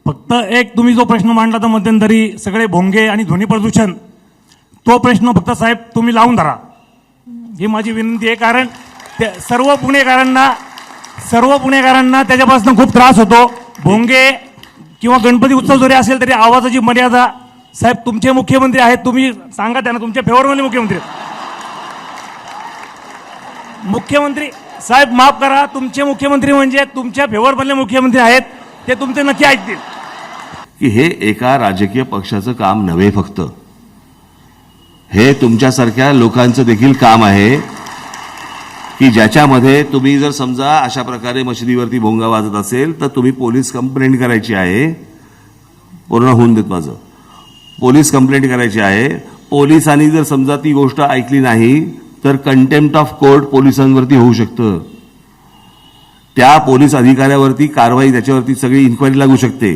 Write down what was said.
फक्त एक तुम्ही जो प्रश्न मांडला तर मध्यंतरी सगळे भोंगे आणि ध्वनी प्रदूषण, तो प्रश्न फक्त साहेब तुम्ही लावून धरा, ही माझी विनंती आहे. कारण सर्व पुणेकरांना त्याच्यापासून खूप त्रास होतो. भोंगे किंवा गणपती उत्सव जरी असेल तरी आवाजाची मर्यादा. साहेब तुमचे मुख्यमंत्री आहेत, तुम्ही सांगा त्यांना, तुमच्या फेवरमध्ये मुख्यमंत्री मुख्यमंत्री साहेब माफ करा, तुमचे मुख्यमंत्री म्हणजे तुमच्या फेवरमधले मुख्यमंत्री आहेत, ते तुमचे नक्की ऐकतील. की हे एका राजकीय पक्षाचं काम नव्हे, फक्त हे तुमच्यासारख्या लोकांचं देखील काम आहे की ज्याच्यामध्ये तुम्ही जर समजा अशा प्रकारे मशिदीवरती भोंगा वाजत असेल तर तुम्ही पोलीस कंप्लेंट करायची आहे. पूर्ण होऊन देत माझं. पोलीस कंप्लेंट करायची आहे. पोलिसांनी जर समजा ती गोष्ट ऐकली नाही तर कंटेम्प्ट ऑफ कोर्ट पोलिसांवरती होऊ शकतं. त्या पोलीस अधिकाऱ्यावरती कारवाई, त्याच्यावरती सगळी इन्क्वायरी लागू शकते.